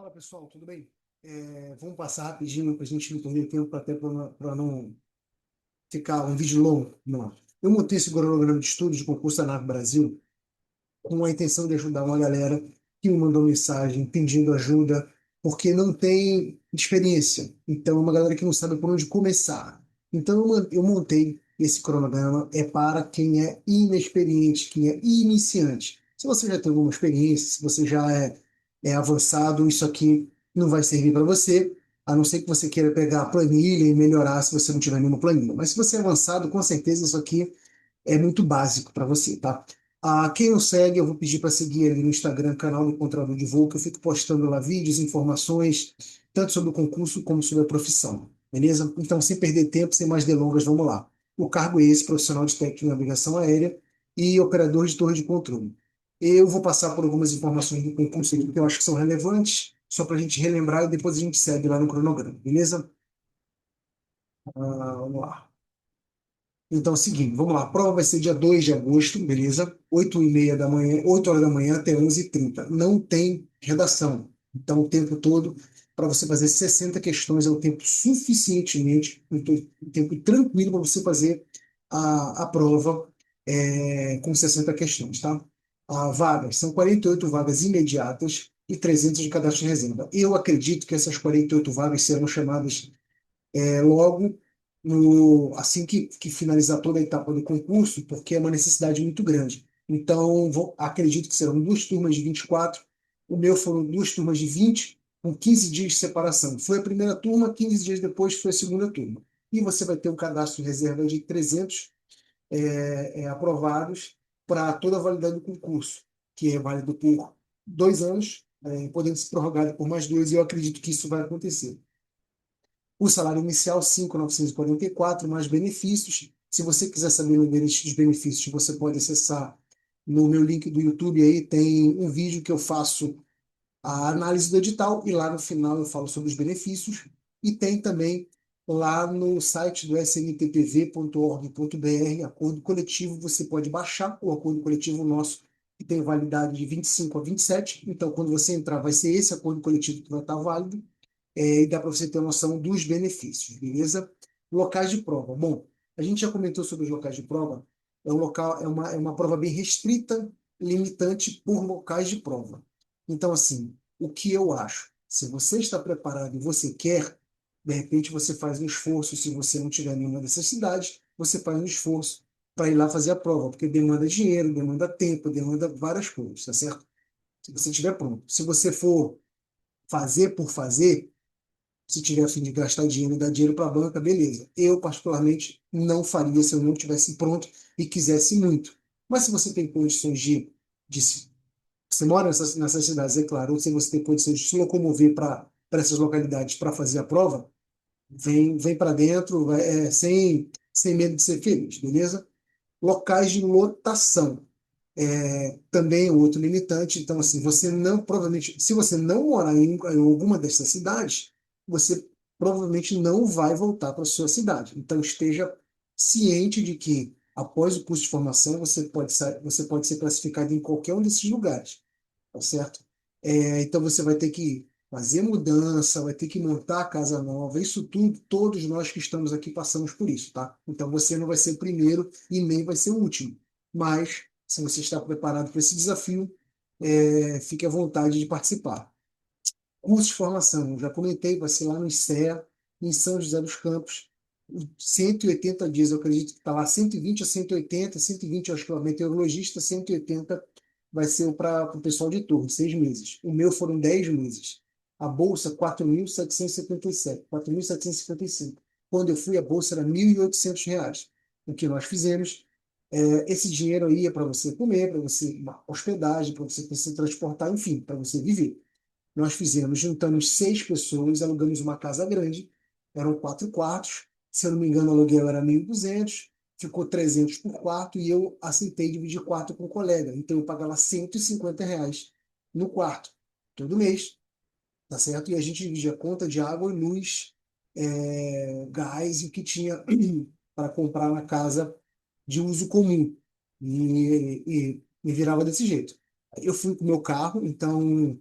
Fala pessoal, tudo bem? Vamos passar rapidinho para a gente não perder tempo, até para não ficar um vídeo longo. Não. Eu montei esse cronograma de estudo de concurso da NAV Brasil com a intenção de ajudar uma galera que me mandou mensagem pedindo ajuda, porque não tem experiência. Então, é uma galera que não sabe por onde começar. Então, eu montei esse cronograma é para quem é inexperiente, quem é iniciante. Se você já tem alguma experiência, se você já é avançado, isso aqui não vai servir para você, a não ser que você queira pegar a planilha e melhorar se você não tiver nenhuma planilha. Mas se você é avançado, com certeza isso aqui é muito básico para você, tá? Quem não segue, eu vou pedir para seguir ali no Instagram, canal do Controlador de Voo, que eu fico postando lá vídeos, informações, tanto sobre o concurso como sobre a profissão, beleza? Então, sem perder tempo, sem mais delongas, vamos lá. O cargo é esse, profissional de técnico em navegação aérea e operador de torre de controle. Eu vou passar por algumas informações do concurso aqui que eu acho que são relevantes, só para a gente relembrar e depois a gente segue lá no cronograma, beleza? Vamos lá. Então, é o seguinte, vamos lá. A prova vai ser dia 2 de agosto, beleza? 8h30 da manhã, 8 horas da manhã até 11h30. Não tem redação. Então, o tempo todo, para você fazer 60 questões, é o tempo suficientemente, um tempo tranquilo para você fazer a prova com 60 questões, tá? Vagas, são 48 vagas imediatas e 300 de cadastro de reserva. Eu acredito que essas 48 vagas serão chamadas logo assim que finalizar toda a etapa do concurso, porque é uma necessidade muito grande. Então, acredito que serão duas turmas de 24. O meu foram duas turmas de 20, com 15 dias de separação. Foi a primeira turma, 15 dias depois foi a segunda turma. E você vai ter um cadastro de reserva de 300 aprovados para toda a validade do concurso, que é válido por 2 anos, podendo ser prorrogado por mais dois, e eu acredito que isso vai acontecer. O salário inicial, 5.944, mais benefícios. Se você quiser saber dos benefícios, você pode acessar no meu link do YouTube, aí tem um vídeo que eu faço a análise do edital e lá no final eu falo sobre os benefícios. E tem também lá no site do snttv.org.br, acordo coletivo, você pode baixar o acordo coletivo nosso, que tem validade de 25 a 27. Então, quando você entrar, vai ser esse acordo coletivo que vai estar válido e dá para você ter noção dos benefícios, beleza? Locais de prova. Bom, a gente já comentou sobre os locais de prova. É uma prova bem restrita, limitante por locais de prova. Então, assim, o que eu acho? Se você está preparado e você quer, de repente você faz um esforço, se você não tiver nenhuma dessas cidades, você faz um esforço para ir lá fazer a prova, porque demanda dinheiro, demanda tempo, demanda várias coisas, tá certo? Se você estiver pronto. Se você for fazer por fazer, se tiver a fim de gastar dinheiro e dar dinheiro para a banca, beleza. Eu, particularmente, não faria se eu não tivesse pronto e quisesse muito. Mas se você tem condições você mora nessas cidades, é claro, ou se você tem condições de se locomover para essas localidades para fazer a prova, vem para dentro, sem medo de ser feliz, beleza? Locais de lotação. Também é outro limitante. Então, assim, você não, provavelmente, se você não morar em alguma dessas cidades, você provavelmente não vai voltar para a sua cidade. Então, esteja ciente de que, após o curso de formação, você pode ser classificado em qualquer um desses lugares, tá certo? Então, você vai ter que fazer mudança, vai ter que montar a casa nova, isso tudo, todos nós que estamos aqui passamos por isso, tá? Então, você não vai ser o primeiro e nem vai ser o último. Mas se você está preparado para esse desafio, fique à vontade de participar. Curso de formação, eu já comentei, vai ser lá no ICEA, em São José dos Campos, 180 dias, eu acredito que está lá 120 a 180, 120 eu acho que é o meteorologista, 180 vai ser para o pessoal de turno, 6 meses. O meu foram 10 meses. A bolsa, 4.777, 4.755. Quando eu fui, a bolsa era R$ 1.800. O que nós fizemos, esse dinheiro aí é para você comer, para você uma hospedagem, para você se transportar, enfim, para você viver. Nós fizemos, juntamos 6 pessoas, alugamos uma casa grande, eram 4 quartos, se eu não me engano, o aluguel era 1.200, ficou 300 por quarto e eu aceitei dividir quarto com um colega. Então eu pagava R$ 150 no quarto, todo mês, tá certo? E a gente dividia a conta de água e luz, gás e o que tinha para comprar na casa de uso comum. E me virava desse jeito. Eu fui com o meu carro, então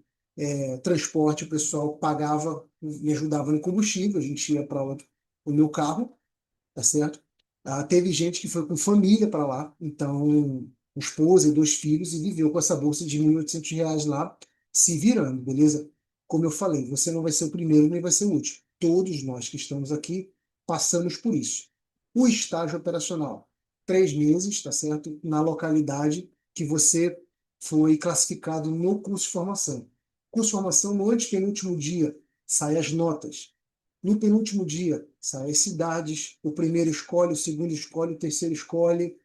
transporte, o pessoal pagava, me ajudava no combustível, a gente ia para o meu carro, tá certo? Teve gente que foi com família para lá, então, esposa e dois filhos, e viveu com essa bolsa de R$ 1.800 lá, se virando, beleza? Como eu falei, você não vai ser o primeiro nem vai ser o último. Todos nós que estamos aqui passamos por isso. O estágio operacional, 3 meses, tá certo? Na localidade que você foi classificado no curso de formação. Curso de formação, no antepenúltimo dia, saem as notas. No penúltimo dia, saem as cidades. O primeiro escolhe, o segundo escolhe, o terceiro escolhe.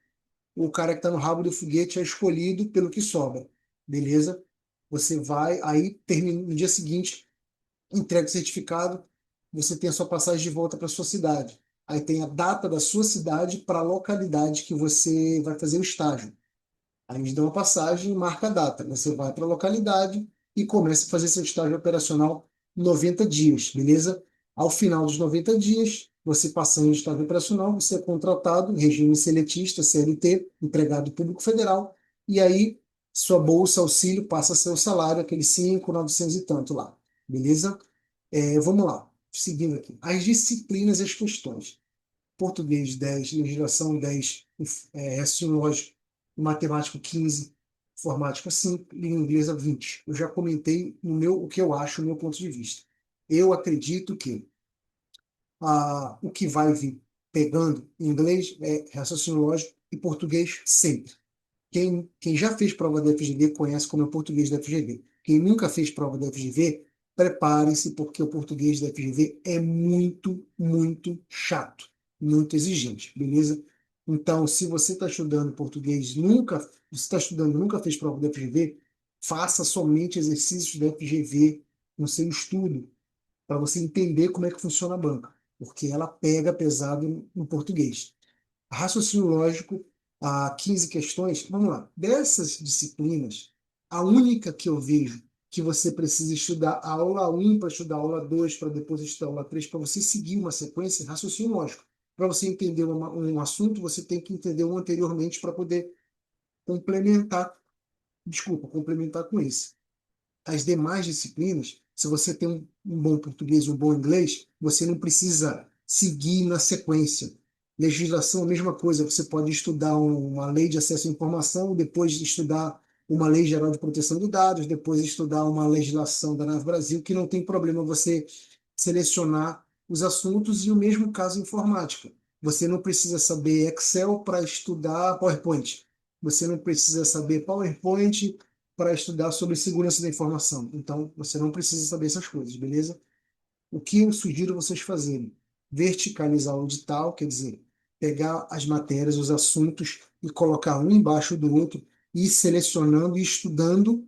O cara que está no rabo do foguete é escolhido pelo que sobra. Beleza? Você vai, aí termina no dia seguinte, entrega o certificado, você tem a sua passagem de volta para sua cidade. Aí tem a data da sua cidade para a localidade que você vai fazer o estágio. Aí eles dão a passagem e marca a data. Você vai para a localidade e começa a fazer seu estágio operacional 90 dias, beleza? Ao final dos 90 dias, você passando em estágio operacional, você é contratado, regime seletista, CLT, empregado público federal, e aí sua bolsa auxílio passa a ser o salário, aquele 5.900 e tanto lá, beleza? Vamos lá, seguindo aqui. As disciplinas e as questões. Português 10, legislação 10, raciocínio lógico, matemática 15, informática 5, língua inglesa 20. Eu já comentei o que eu acho, o meu ponto de vista. Eu acredito que o que vai vir pegando em inglês é raciocínio lógico e português sempre. Quem já fez prova da FGV conhece como é o português da FGV. Quem nunca fez prova da FGV, prepare-se, porque o português da FGV é muito, muito chato, muito exigente, beleza? Então, se você está estudando português, você está estudando, nunca fez prova da FGV, faça somente exercícios da FGV no seu estudo, para você entender como é que funciona a banca, porque ela pega pesado no português. Raciocínio lógico, 15 questões. Vamos lá. Dessas disciplinas, a única que eu vejo que você precisa estudar a aula 1 para estudar a aula 2, para depois estudar a aula 3, para você seguir uma sequência, é raciocínio lógico. Para você entender um assunto, você tem que entender um anteriormente para poder complementar, desculpa, complementar com esse. As demais disciplinas, se você tem um bom português, um bom inglês, você não precisa seguir na sequência. Legislação, a mesma coisa, você pode estudar uma lei de acesso à informação, depois estudar uma lei geral de proteção de dados, depois estudar uma legislação da NAV Brasil, que não tem problema você selecionar os assuntos, e o mesmo caso informática. Você não precisa saber Excel para estudar PowerPoint. Você não precisa saber PowerPoint para estudar sobre segurança da informação. Então, você não precisa saber essas coisas, beleza? O que eu sugiro vocês fazerem? Verticalizar o edital, quer dizer, pegar as matérias, os assuntos e colocar um embaixo do outro e ir selecionando e estudando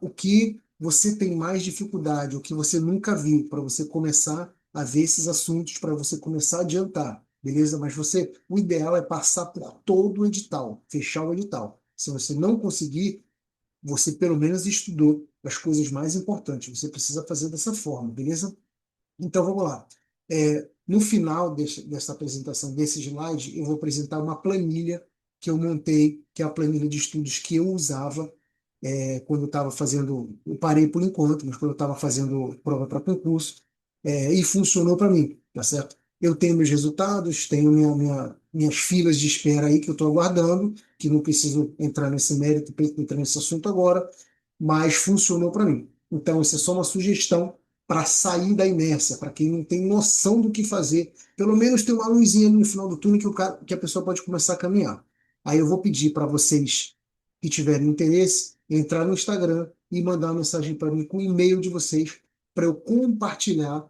o que você tem mais dificuldade, o que você nunca viu, para você começar a ver esses assuntos, para você começar a adiantar, beleza? Mas o ideal é passar por todo o edital, fechar o edital. Se você não conseguir, você pelo menos estudou as coisas mais importantes. Você precisa fazer dessa forma, beleza? Então vamos lá. No final dessa apresentação desse slide, eu vou apresentar uma planilha que eu montei, que é a planilha de estudos que eu usava quando eu estava fazendo. Eu parei por enquanto, mas quando eu estava fazendo prova para concurso, e funcionou para mim, tá certo? Eu tenho meus resultados, tenho minhas filas de espera aí que eu estou aguardando, que não preciso entrar nesse mérito, entrar nesse assunto agora, mas funcionou para mim. Então, isso é só uma sugestão para sair da inércia, para quem não tem noção do que fazer. Pelo menos tem uma luzinha ali no final do túnel que a pessoa pode começar a caminhar. Aí eu vou pedir para vocês que tiverem interesse, entrar no Instagram e mandar uma mensagem para mim com o e-mail de vocês para eu compartilhar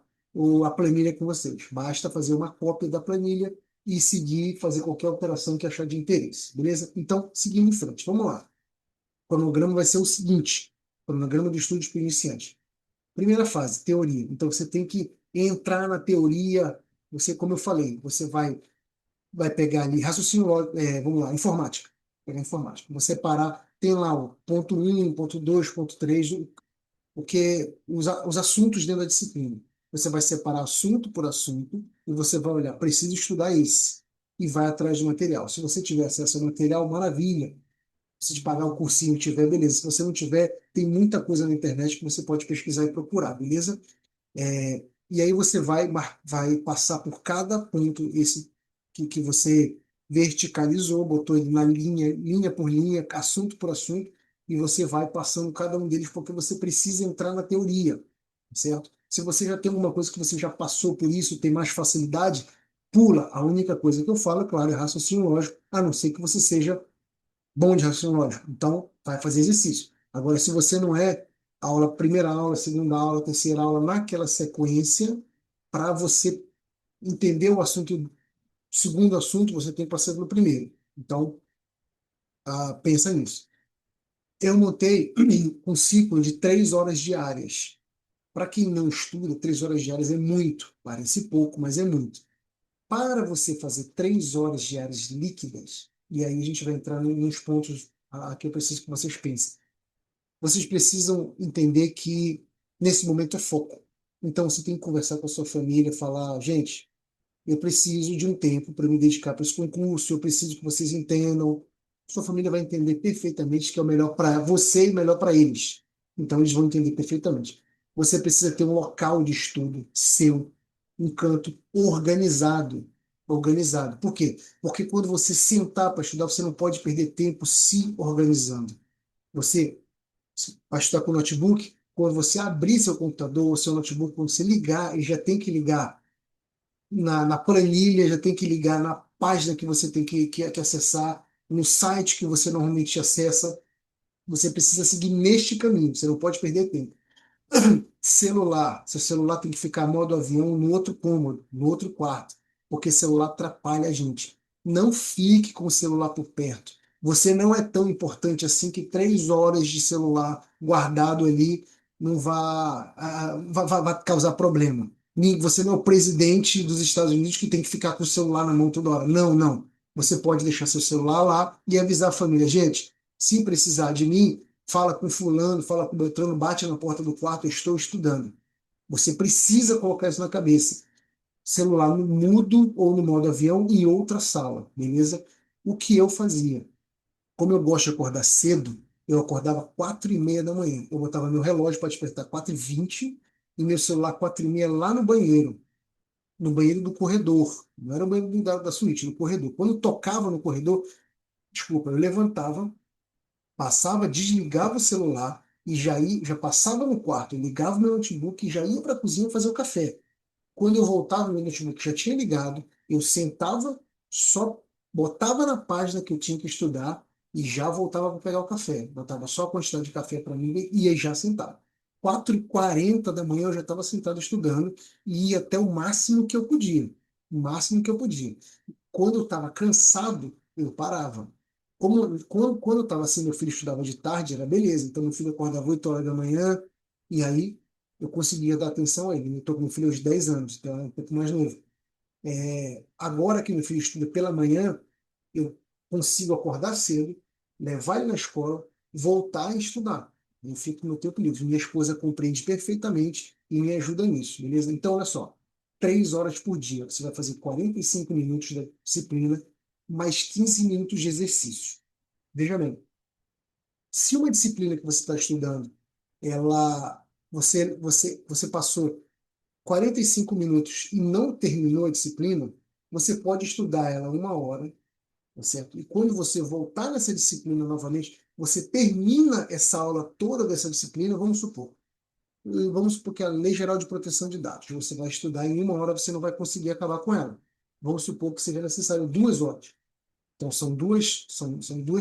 a planilha com vocês. Basta fazer uma cópia da planilha e seguir, fazer qualquer alteração que achar de interesse, beleza? Então, seguindo em frente, vamos lá. O cronograma vai ser o seguinte: cronograma de estudos para iniciantes. Primeira fase, teoria. Então, você tem que entrar na teoria. Você, como eu falei, você vai pegar ali raciocínio, vamos lá, informática. Pegar informática. Você parar, tem lá o ponto um, ponto 2, ponto 3, os assuntos dentro da disciplina. Você vai separar assunto por assunto e você vai olhar, preciso estudar esse. E vai atrás de material. Se você tiver acesso ao material, maravilha. Se te pagar o cursinho tiver, beleza. Se você não tiver, tem muita coisa na internet que você pode pesquisar e procurar, beleza? E aí você vai passar por cada ponto esse que você verticalizou, botou ele na linha, linha por linha, assunto por assunto, e você vai passando cada um deles porque você precisa entrar na teoria, certo? Se você já tem alguma coisa que você já passou por isso, tem mais facilidade, pula. A única coisa que eu falo, é claro, é raciocínio lógico, a não ser que você seja bom de raciocínio lógico. Então, vai fazer exercício. Agora, se você não é, aula, primeira aula, segunda aula, terceira aula, naquela sequência, para você entender o assunto, o segundo assunto, você tem que passar pelo primeiro. Então, pensa nisso. Eu montei um ciclo de 3 horas diárias. Para quem não estuda, 3 horas diárias é muito. Parece pouco, mas é muito. Para você fazer 3 horas diárias líquidas, e aí a gente vai entrar nos pontos que eu preciso que vocês pensem. Vocês precisam entender que nesse momento é foco. Então você tem que conversar com a sua família, falar, gente, eu preciso de um tempo para me dedicar para esse concurso, eu preciso que vocês entendam. Sua família vai entender perfeitamente que é o melhor para você e o melhor para eles. Então eles vão entender perfeitamente. Você precisa ter um local de estudo seu, um canto organizado. Organizado. Por quê? Porque quando você sentar para estudar, você não pode perder tempo se organizando. Você vai estudar com notebook, quando você abrir seu computador, seu notebook, quando você ligar, ele já tem que ligar na planilha, já tem que ligar na página que você tem que acessar, no site que você normalmente acessa. Você precisa seguir neste caminho, você não pode perder tempo. Celular, seu celular tem que ficar modo avião no outro cômodo, no outro quarto, porque celular atrapalha a gente. Não fique com o celular por perto. Você não é tão importante assim que 3 horas de celular guardado ali não vai causar problema. Você não é o presidente dos Estados Unidos que tem que ficar com o celular na mão toda hora. Não, não. Você pode deixar seu celular lá e avisar a família, gente, se precisar de mim, fala com fulano, fala com Beltrano, bate na porta do quarto, eu estou estudando. Você precisa colocar isso na cabeça. Celular no mudo ou no modo avião em outra sala, beleza? O que eu fazia? Como eu gosto de acordar cedo, eu acordava 4h30 da manhã. Eu botava meu relógio para despertar 4h20 e meu celular 4h30 lá no banheiro do corredor. Não era o banheiro da suíte, no corredor. Quando tocava no corredor, desculpa, eu levantava, passava, desligava o celular e já passava no quarto, eu ligava o meu notebook e já ia para a cozinha fazer o café. Quando eu voltava, meu notebook já tinha ligado, eu sentava, só botava na página que eu tinha que estudar e já voltava para pegar o café. Botava só a quantidade de café para mim e aí já sentava. 4h40 da manhã eu já estava sentado estudando e ia até o máximo que eu podia. O máximo que eu podia. Quando eu estava cansado, eu parava. Quando eu estava assim, meu filho estudava de tarde, era beleza. Então, meu filho acordava 8 horas da manhã, e aí eu conseguia dar atenção a ele. Eu estou com meu filho aos 10 anos, então é um pouco mais novo. Agora que meu filho estuda pela manhã, eu consigo acordar cedo, levar ele na escola, voltar a estudar. Eu fico no tempo livre. Minha esposa compreende perfeitamente e me ajuda nisso, beleza? Então, olha só, 3 horas por dia. Você vai fazer 45 minutos da disciplina, mais 15 minutos de exercício. Veja bem, se uma disciplina que você está estudando, você passou 45 minutos e não terminou a disciplina, você pode estudar ela 1 hora, tá certo? E quando você voltar nessa disciplina novamente, você termina essa aula toda dessa disciplina, vamos supor que é a Lei Geral de Proteção de Dados. Você vai estudar em 1 hora, você não vai conseguir acabar com ela. Vamos supor que seja necessário 2 horas. Então, são duas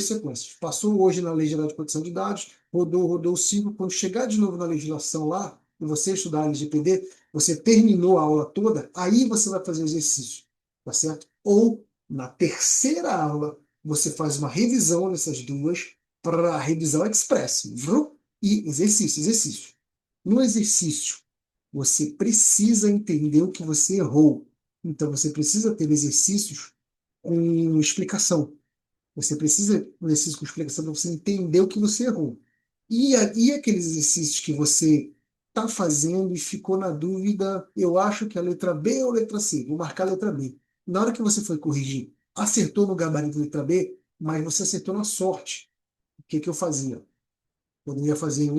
sequências. Passou hoje na Lei Geral de Proteção de Dados, rodou o ciclo. Quando chegar de novo na legislação lá, e você estudar a LGPD, você terminou a aula toda, aí você vai fazer o exercício, tá certo? Ou, na terceira aula, você faz uma revisão dessas duas para revisão express. E exercício, exercício. No exercício, você precisa entender o que você errou. Então, você precisa ter exercícios com explicação. Você precisa de um exercício com explicação para você entender o que você errou. E aqueles exercícios que você está fazendo e ficou na dúvida, eu acho que é a letra B ou a letra C, vou marcar a letra B. Na hora que você foi corrigir, acertou no gabarito letra B, mas você acertou na sorte. que eu fazia? Eu ia fazer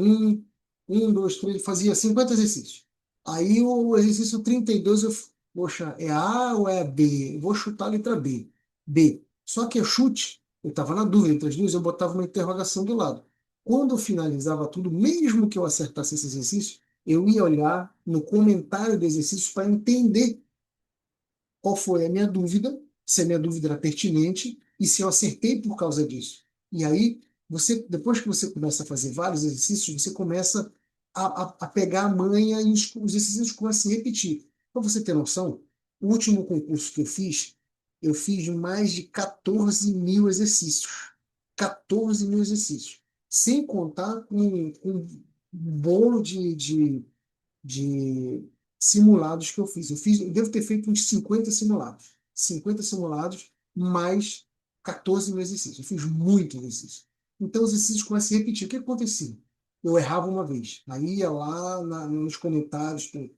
dois, três, fazia 50 exercícios. Aí o exercício 32 poxa, é A ou é B? Eu vou chutar a letra B. B. Só que o chute, eu estava na dúvida entre as duas, eu botava uma interrogação do lado. Quando eu finalizava tudo, mesmo que eu acertasse esse exercício, eu ia olhar no comentário do exercício para entender qual foi a minha dúvida, se a minha dúvida era pertinente e se eu acertei por causa disso. E aí, depois que você começa a fazer vários exercícios, você começa a pegar a manha e os exercícios começam a se repetir. Para você ter noção, o último concurso que eu fiz mais de 14 mil exercícios. 14 mil exercícios. Sem contar com um bolo de simulados que eu fiz. Eu devo ter feito uns 50 simulados. 50 simulados mais 14 no exercício. Eu fiz muito exercício. Então os exercícios começam a se repetir. O que acontecia? Eu errava uma vez. Aí ia lá nos comentários, pô,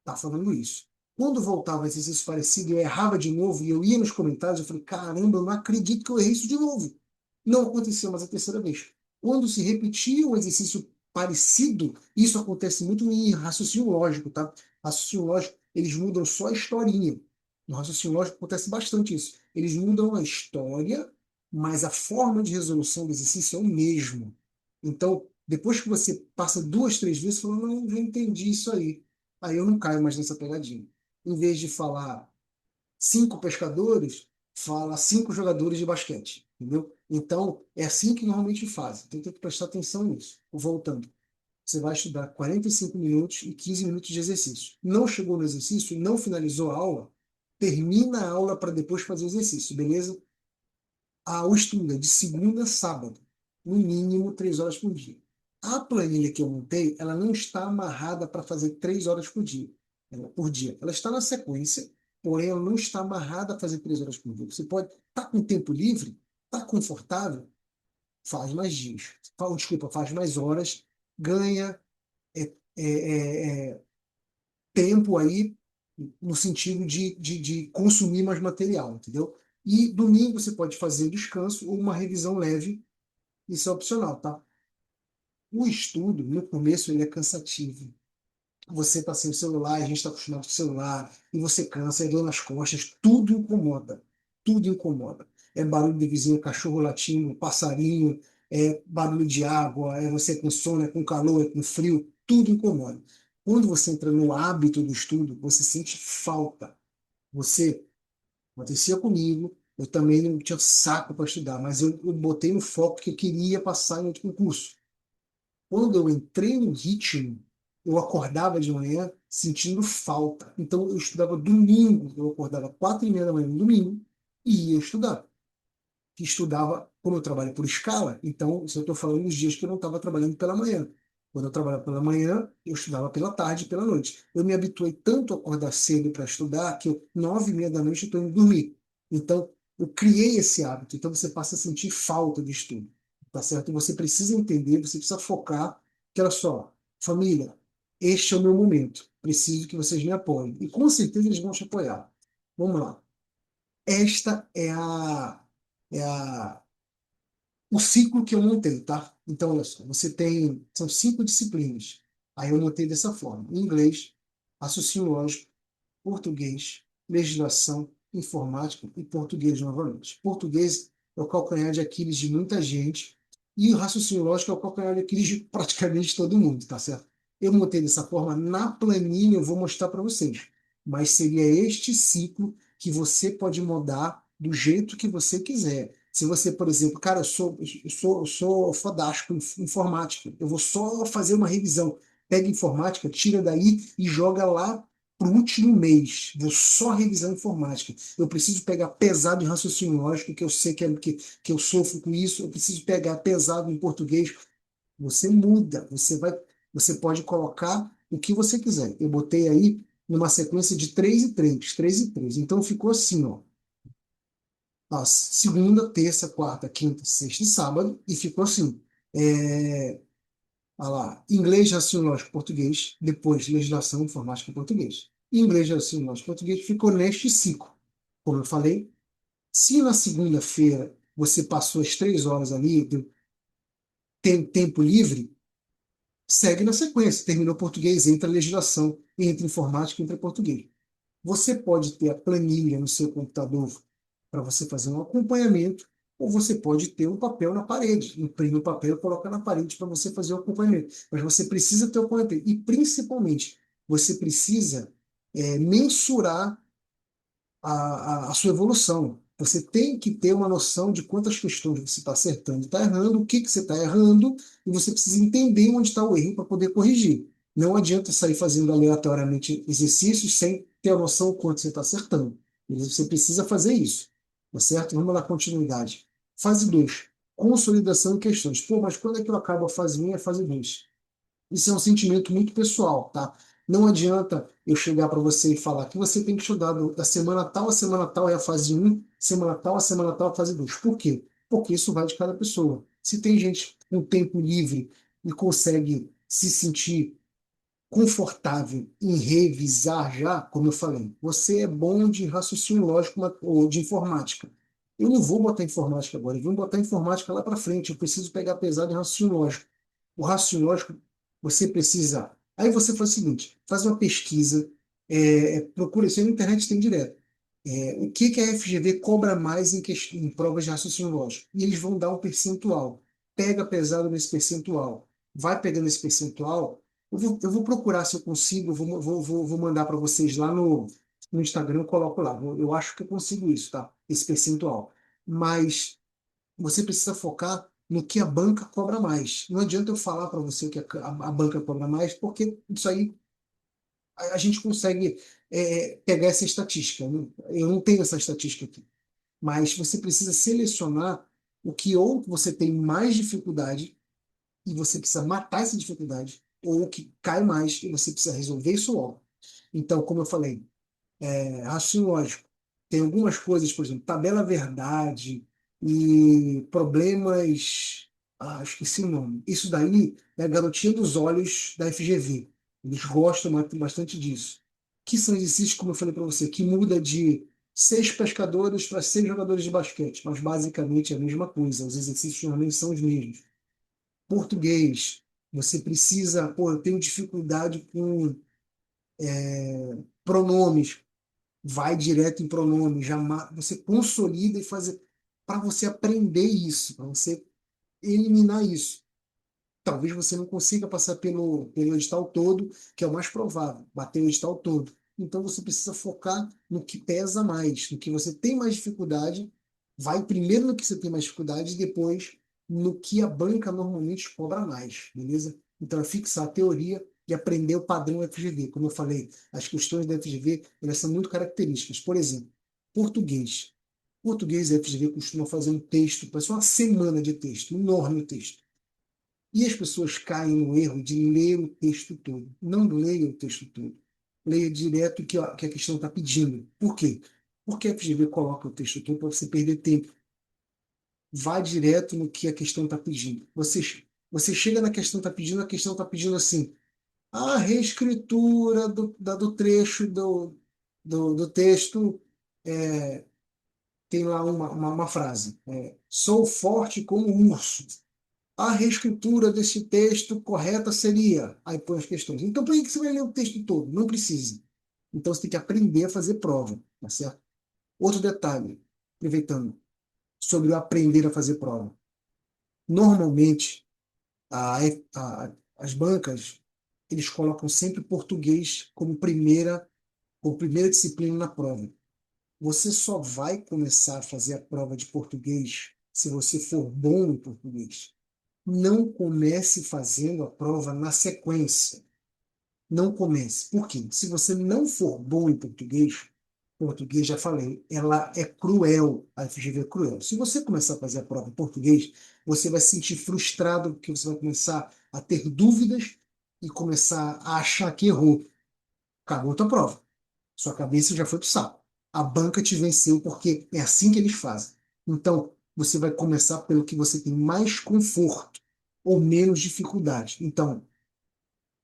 tá falando isso. Quando voltava exercício parecido, eu errava de novo e eu ia nos comentários, eu falei, caramba, eu não acredito que eu errei isso de novo. Não aconteceu mais a terceira vez. Quando se repetia um exercício parecido, isso acontece muito em raciocínio lógico, tá? Raciocínio lógico, eles mudam só a historinha. No raciocínio lógico acontece bastante isso. Eles mudam a história, mas a forma de resolução do exercício é o mesmo. Então, depois que você passa duas, três vezes, você fala, não, já entendi isso aí. Aí eu não caio mais nessa pegadinha. Em vez de falar cinco pescadores, fala cinco jogadores de basquete, entendeu? Então, é assim que normalmente faz. Então, tem que prestar atenção nisso. Voltando, você vai estudar 45 minutos e 15 minutos de exercício. Não chegou no exercício, não finalizou a aula, termina a aula para depois fazer o exercício, beleza? O estudo é de segunda a sábado, no mínimo 3 horas por dia. A planilha que eu montei, ela não está amarrada para fazer 3 horas por dia. Ela está na sequência, porém ela não está amarrada a fazer 3 horas por dia. Você pode estar com tempo livre, estar confortável, faz mais dias. Desculpa, faz mais horas, ganha é, tempo aí no sentido de consumir mais material, entendeu? E domingo você pode fazer descanso ou uma revisão leve, isso é opcional, tá? O estudo, no começo, ele é cansativo. Você está sem o celular, a gente está acostumado com o celular, e você cansa, é dor nas costas, tudo incomoda. Tudo incomoda. É barulho de vizinho, cachorro latindo, passarinho, é barulho de água, é você com sono, é com calor, é com frio, tudo incomoda. Quando você entra no hábito do estudo, você sente falta. Você acontecia comigo, eu também não tinha saco para estudar, mas eu botei no foco que eu queria passar em outro concurso. Quando eu entrei no ritmo, eu acordava de manhã sentindo falta. Então eu estudava domingo, eu acordava 4h30 da manhã no domingo e ia estudar. Que estudava, como eu trabalho por escala, então isso eu estou falando dos dias que eu não estava trabalhando pela manhã. Quando eu trabalhava pela manhã, eu estudava pela tarde e pela noite. Eu me habituei tanto a acordar cedo para estudar que 9h30 da noite eu estou indo dormir. Então, eu criei esse hábito. Então, você passa a sentir falta de estudo. Tá certo? E você precisa entender, você precisa focar que, olha só, família, este é o meu momento. Preciso que vocês me apoiem. E com certeza eles vão te apoiar. Vamos lá. Esta é o ciclo que eu montei, tá? Então, olha só, são 5 disciplinas. Aí eu montei dessa forma: inglês, raciocínio lógico, português, legislação, informática e português novamente. Português é o calcanhar de Aquiles de muita gente e o raciocínio lógico é o calcanhar de Aquiles de praticamente todo mundo, tá certo? Eu montei dessa forma, na planilha eu vou mostrar para vocês, mas seria este ciclo que você pode mudar do jeito que você quiser. Se você, por exemplo, cara, eu sou fodástico em informática, eu vou só fazer uma revisão. Pega informática, tira daí e joga lá para o último mês. Vou só revisar informática. Eu preciso pegar pesado em raciocínio lógico, que eu sei que eu sofro com isso. Eu preciso pegar pesado em português. Você muda, você pode colocar o que você quiser. Eu botei aí numa sequência de 3 e 3, 3 e 3. Então ficou assim, ó. Segunda, terça, quarta, quinta, sexta e sábado, e ficou assim. É, Olha lá, inglês, raciocínio lógico, português, depois legislação, informática, português. Inglês, raciocínio lógico, português ficou neste ciclo. Como eu falei, se na segunda-feira você passou as 3 horas ali, tem tempo livre, segue na sequência. Terminou português, entra legislação, entra informática, entra português. Você pode ter a planilha no seu computador para você fazer um acompanhamento, ou você pode ter um papel na parede. Imprime o papel e coloca na parede para você fazer o acompanhamento. Mas você precisa ter o acompanhamento. E, principalmente, você precisa mensurar a sua evolução. Você tem que ter uma noção de quantas questões você está acertando e está errando, o que que você está errando, e você precisa entender onde está o erro para poder corrigir. Não adianta sair fazendo aleatoriamente exercícios sem ter a noção do quanto você está acertando. Você precisa fazer isso, tá certo? Vamos dar continuidade. Fase 2, consolidação e questões. Pô, mas quando é que eu acabo a fase 1 e a fase 2? Isso é um sentimento muito pessoal, tá? Não adianta eu chegar para você e falar que você tem que estudar da semana tal a semana tal é a fase um, semana tal a semana tal é a fase 2. Por quê? Porque isso vai de cada pessoa. Se tem gente com tempo livre e consegue se sentir confortável em revisar já, como eu falei, você é bom de raciocínio lógico ou de informática. Eu não vou botar informática agora, eu vou botar informática lá para frente. Eu preciso pegar pesado em raciocínio lógico. O raciocínio lógico, você precisa. Aí você faz o seguinte: faz uma pesquisa, procura isso aí na internet, tem direto. O que que a FGV cobra mais em provas de raciocínio lógico? E eles vão dar um percentual. Pega pesado nesse percentual. Vai pegando esse percentual. Eu vou procurar se eu consigo, vou mandar para vocês lá no Instagram, eu coloco lá. Eu acho que eu consigo isso, tá? Esse percentual. Mas você precisa focar no que a banca cobra mais. Não adianta eu falar para você o que a banca cobra mais, porque isso aí a gente consegue pegar essa estatística, né? Eu não tenho essa estatística aqui. Mas você precisa selecionar o que ou você tem mais dificuldade e você precisa matar essa dificuldade, ou o que cai mais e você precisa resolver isso logo. Então, como eu falei, raciocínio lógico. Tem algumas coisas, por exemplo, tabela verdade e problemas. Ah, esqueci o nome. Isso daí é a garotinha dos olhos da FGV. Eles gostam bastante disso. Que são exercícios, como eu falei para você, que muda de 6 pescadores para 6 jogadores de basquete, mas basicamente é a mesma coisa. Os exercícios normalmente são os mesmos. Português, você precisa. Pô, eu tenho dificuldade com pronomes. Vai direto em pronome, já você consolida e fazer para você aprender isso, para você eliminar isso. Talvez você não consiga passar pelo edital todo, que é o mais provável, bater o edital todo. Então você precisa focar no que pesa mais, no que você tem mais dificuldade, vai primeiro no que você tem mais dificuldade e depois no que a banca normalmente cobra mais, beleza? Então é fixar a teoria e aprender o padrão FGV. Como eu falei, as questões da FGV, elas são muito características. Por exemplo, português. Português e FGV costumam fazer um texto, parece uma semana de texto, enorme o texto. E as pessoas caem no erro de ler o texto todo. Não leia o texto todo. Leia direto o que a questão está pedindo. Por quê? Porque a FGV coloca o texto todo para você perder tempo. Vá direto no que a questão está pedindo. Você chega na questão que está pedindo, a questão está pedindo assim: a reescritura do trecho do texto tem lá uma frase: sou forte como um urso. A reescritura desse texto correta seria. Aí põe as questões. Então, por que você vai ler o texto todo? Não precisa. Então, você tem que aprender a fazer prova, tá certo? Outro detalhe, aproveitando, sobre o aprender a fazer prova. Normalmente, as bancas, eles colocam sempre português como primeira disciplina na prova. Você só vai começar a fazer a prova de português se você for bom em português. Não comece fazendo a prova na sequência. Não comece. Por quê? Se você não for bom em português, já falei, ela é cruel. A FGV é cruel. Se você começar a fazer a prova em português, você vai se sentir frustrado, porque você vai começar a ter dúvidas e começar a achar que errou. Acabou a tua prova. Sua cabeça já foi pro saco. A banca te venceu porque é assim que eles fazem. Então, você vai começar pelo que você tem mais conforto ou menos dificuldade. Então,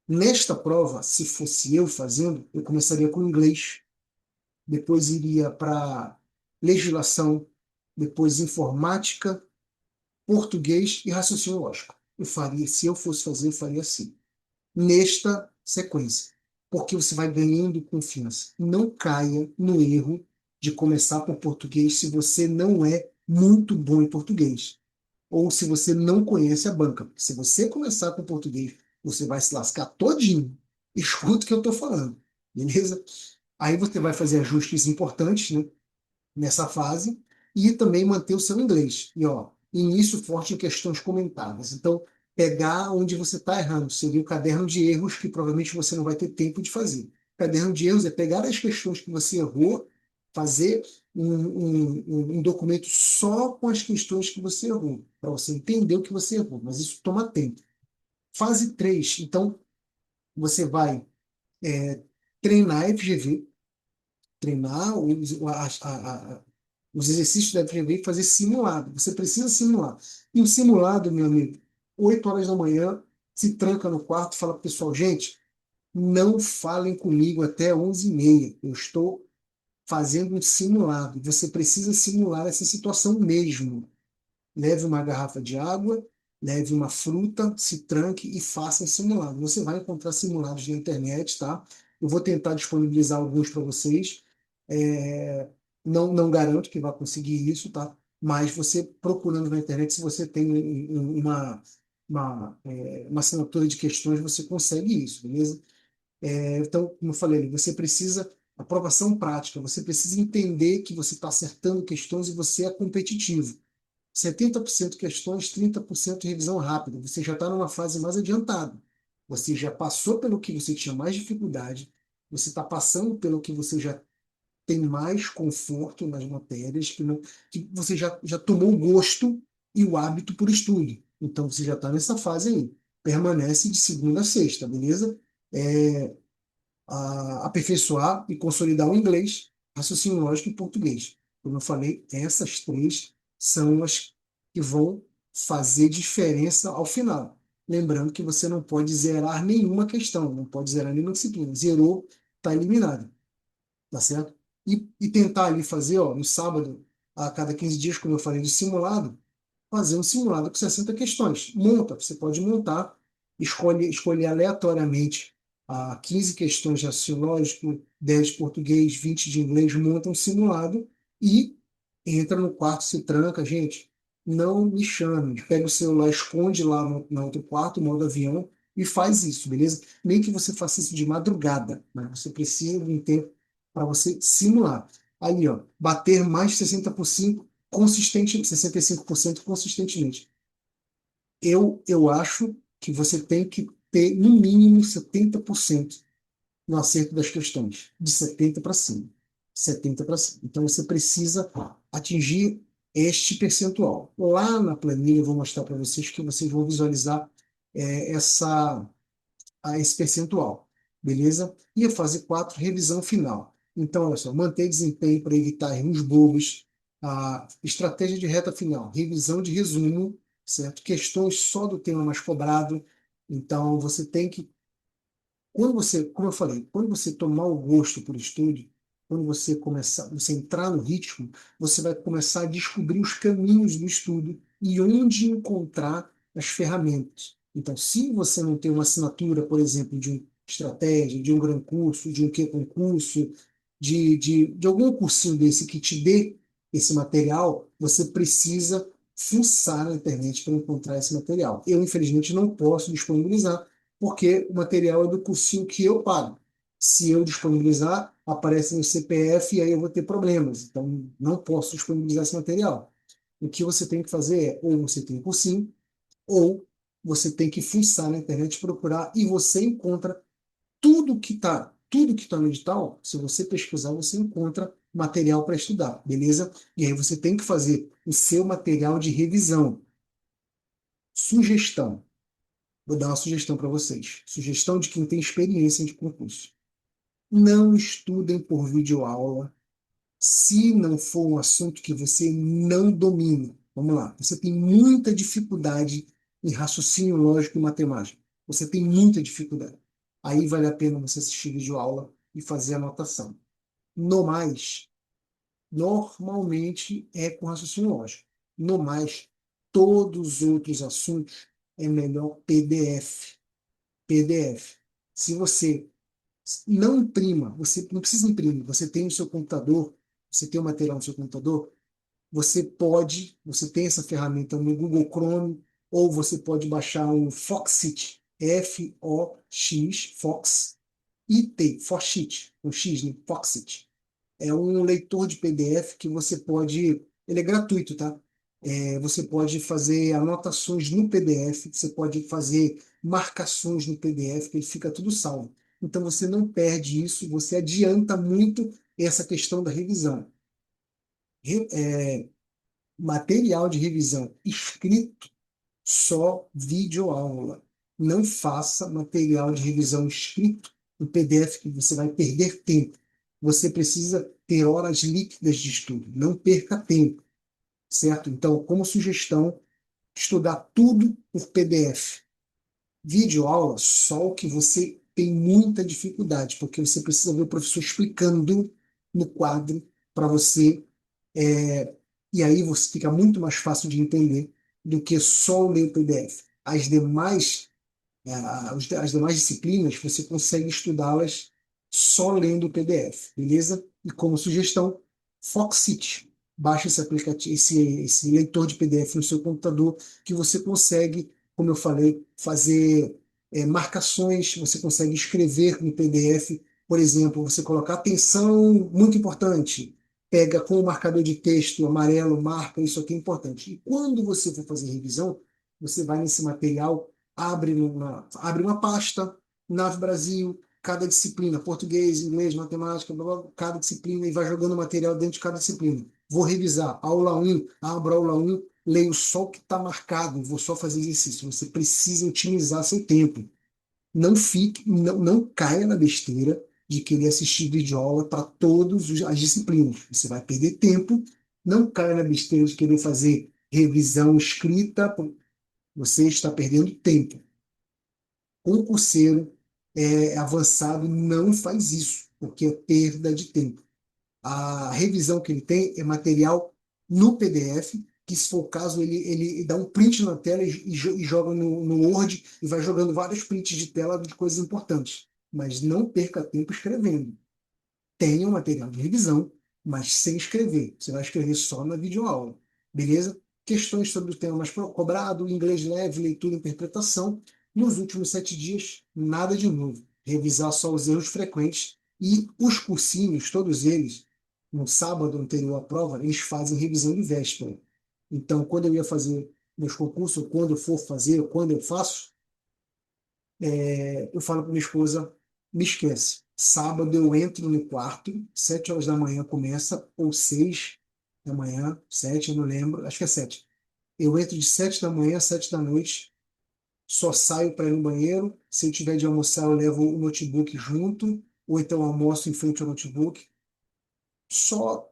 nesta prova, se fosse eu fazendo, eu começaria com inglês, depois iria para legislação, depois informática, português e raciocínio lógico. eu faria, se eu fosse fazer, eu faria assim, nesta sequência, porque você vai ganhando confiança. Não caia no erro de começar por português se você não é muito bom em português, ou se você não conhece a banca. Se você começar com português, você vai se lascar todinho. Escuta o que eu estou falando, beleza? Aí você vai fazer ajustes importantes, né, nessa fase e também manter o seu inglês. E ó, início forte em questões comentadas. Então, pegar onde você está errando seria o caderno de erros que provavelmente você não vai ter tempo de fazer. O caderno de erros é pegar as questões que você errou, fazer um documento só com as questões que você errou, para você entender o que você errou, mas isso toma tempo. Fase 3, então, você vai treinar FGV, treinar os exercícios da FGV e fazer simulado. Você precisa simular. E o simulado, meu amigo, 8 horas da manhã, se tranca no quarto, fala pro pessoal, gente, não falem comigo até 11h30. Eu estou fazendo um simulado. Você precisa simular essa situação mesmo. Leve uma garrafa de água, leve uma fruta, se tranque e faça um simulado. Você vai encontrar simulados na internet, tá? Eu vou tentar disponibilizar alguns para vocês. É, não garanto que vai conseguir isso, tá? Mas você procurando na internet, se você tem uma assinatura de questões, você consegue isso, beleza? Então, como eu falei, você precisa aprovação prática, você precisa entender que você está acertando questões e você é competitivo. 70% questões, 30% revisão rápida. Você já está numa fase mais adiantada. Você já passou pelo que você tinha mais dificuldade, você está passando pelo que você já tem mais conforto nas matérias, que você já tomou o gosto e o hábito por estudo. Então você já está nessa fase aí. Permanece de segunda a sexta, beleza? É, aperfeiçoar e consolidar o inglês, raciocínio lógico e português. Como eu falei, essas três são as que vão fazer diferença ao final. Lembrando que você não pode zerar nenhuma questão, não pode zerar nenhuma disciplina. Zerou, está eliminado, tá certo? E tentar ali fazer, ó, no sábado, a cada 15 dias, como eu falei, de simulado, fazer um simulado com 60 questões. Monta, você pode montar, escolher aleatoriamente 15 questões de raciocínio lógico, 10 de português, 20 de inglês, monta um simulado e entra no quarto, se tranca, gente. Não me chame, pega o celular, esconde lá no outro quarto, modo avião, e faz isso, beleza? Nem que você faça isso de madrugada, mas você precisa de um tempo para você simular. Aí, ó, bater mais de 60% consistente, 65% consistentemente. Eu acho que você tem que ter, no mínimo, 70% no acerto das questões, de 70 para cima. 70 para cima. Então, você precisa atingir este percentual. Lá na planilha, eu vou mostrar para vocês que vocês vão visualizar essa a esse percentual, beleza? E a fase 4, revisão final. Então, olha só, manter desempenho para evitar erros bobos, a estratégia de reta final, revisão de resumo, certo? Questões só do tema mais cobrado. Então, você tem que quando você, como eu falei, quando você tomar o gosto por estudo, quando você começar, você entrar no ritmo, você vai começar a descobrir os caminhos do estudo e onde encontrar as ferramentas. Então, se você não tem uma assinatura, por exemplo, de uma estratégia, de um gran curso, de um que concurso, de algum cursinho desse que te dê esse material, você precisa fuçar na internet para encontrar esse material. Eu, infelizmente, não posso disponibilizar, porque o material é do cursinho que eu pago. Se eu disponibilizar, aparece no CPF e aí eu vou ter problemas. Então, não posso disponibilizar esse material. O que você tem que fazer é, ou você tem um cursinho, ou você tem que fuçar na internet, procurar, e você encontra tudo que tá no edital. Se você pesquisar, você encontra material para estudar, beleza? E aí você tem que fazer o seu material de revisão. Sugestão. Vou dar uma sugestão para vocês. Sugestão de quem tem experiência de concurso. Não estudem por videoaula se não for um assunto que você não domina. Vamos lá. Você tem muita dificuldade em raciocínio lógico e matemática. Você tem muita dificuldade. Aí vale a pena você assistir videoaula e fazer anotação. No mais, normalmente é com raciocínio lógico. No mais, todos os outros assuntos é melhor PDF. PDF. Se você não imprima, você não precisa imprimir, você tem no seu computador, você tem o material no seu computador, você tem essa ferramenta no Google Chrome, ou você pode baixar um Foxit, Fox, Fox, IT, Foxit, um X, né? Foxit. É um leitor de PDF que você pode, ele é gratuito, tá? Você pode fazer anotações no PDF, você pode fazer marcações no PDF, que ele fica tudo salvo. Então você não perde isso, você adianta muito essa questão da revisão. Material de revisão escrito, só videoaula. Não faça material de revisão escrito no PDF, que você vai perder tempo. Você precisa ter horas líquidas de estudo. Não perca tempo, certo? Então, como sugestão, estudar tudo por PDF. Videoaula, só o que você tem muita dificuldade, porque você precisa ver o professor explicando no quadro para você, e aí você fica muito mais fácil de entender do que só ler o PDF. As demais disciplinas, você consegue estudá-las só lendo o PDF, beleza? E como sugestão, Foxit. Baixa esse aplicativo, esse leitor de PDF no seu computador, que você consegue, como eu falei, fazer marcações, você consegue escrever no PDF. Por exemplo, você colocar atenção, muito importante. Pega com o marcador de texto amarelo, marca, isso aqui é importante. E quando você for fazer revisão, você vai nesse material, abre uma pasta, Nave Brasil, cada disciplina, português, inglês, matemática, blá, blá, cada disciplina, e vai jogando material dentro de cada disciplina. Vou revisar, aula um, abro a aula um, leio só o que está marcado, vou só fazer exercício. Você precisa otimizar seu tempo. Não caia na besteira de querer assistir videoaula para todas as disciplinas. Você vai perder tempo. Não caia na besteira de querer fazer revisão escrita. Você está perdendo tempo. Concurseiro avançado não faz isso, porque é perda de tempo. A revisão que ele tem é material no PDF, que se for o caso, ele dá um print na tela e joga no Word e vai jogando vários prints de tela de coisas importantes. Mas não perca tempo escrevendo. Tenha um material de revisão, mas sem escrever. Você vai escrever só na videoaula. Beleza? Questões sobre o tema mais cobrado, inglês leve, leitura e interpretação. Nos últimos 7 dias, nada de novo. Revisar só os erros frequentes e os cursinhos, todos eles, no sábado anterior à prova, eles fazem revisão de véspera. Então, quando eu ia fazer meus concursos, ou quando eu for fazer, ou quando eu faço, eu falo para minha esposa, me esquece. Sábado eu entro no quarto, 7 horas da manhã começa, ou 6 da manhã, 7, eu não lembro, acho que é 7. Eu entro de 7 da manhã a 7 da noite, só saio para ir no banheiro. Se eu tiver de almoçar, eu levo o notebook junto, ou então eu almoço em frente ao notebook. Só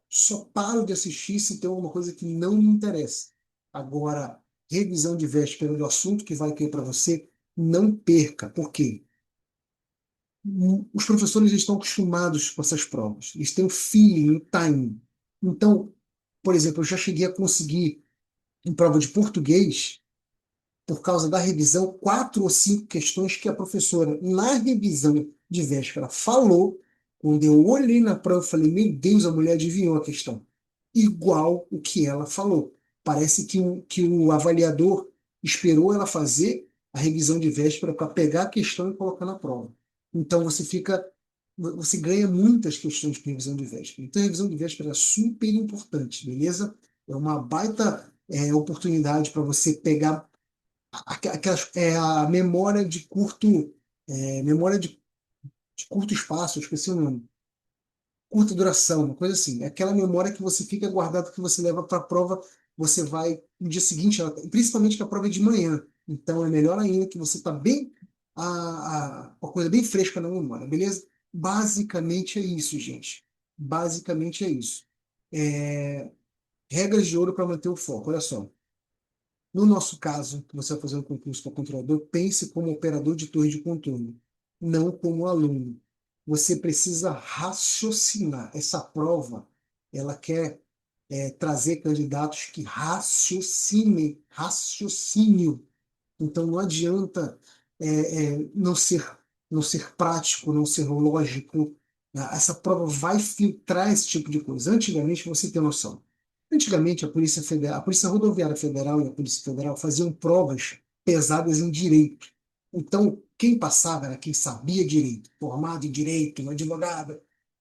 paro de assistir se tem alguma coisa que não me interessa. Agora, revisão de véspera do assunto que vai cair para você, não perca. Por quê? Os professores estão acostumados com essas provas, eles têm o feeling, o timing. Então, por exemplo, eu já cheguei a conseguir, em prova de português, por causa da revisão, 4 ou 5 questões que a professora, na revisão de véspera, falou. Quando eu olhei na prova, eu falei: meu Deus, a mulher adivinhou a questão. Igual o que ela falou. Parece que o avaliador esperou ela fazer a revisão de véspera para pegar a questão e colocar na prova. Então você ganha muitas questões com revisão de véspera. Então a revisão de véspera é super importante, beleza? É uma baita oportunidade para você pegar a memória de de curto espaço, eu esqueci o nome, curta duração, uma coisa assim. É aquela memória que você fica guardada, que você leva para a prova, você vai no dia seguinte, principalmente que a prova é de manhã. Então é melhor ainda que você está bem, a coisa bem fresca na memória, beleza? Basicamente é isso, gente. Basicamente é isso. É, regras de ouro para manter o foco, olha só. No nosso caso, que você vai fazer um concurso para controlador, pense como operador de torre de controle, não como aluno. Você precisa raciocinar. Essa prova, ela quer trazer candidatos que raciocinem, raciocínio. Então não adianta não ser prático, não ser lógico. Né? Essa prova vai filtrar esse tipo de coisa. Antigamente, você tem noção. Antigamente, a Polícia Federal, a Polícia Rodoviária Federal e a Polícia Federal faziam provas pesadas em direito. Então, quem passava era quem sabia direito, formado em direito, um advogado.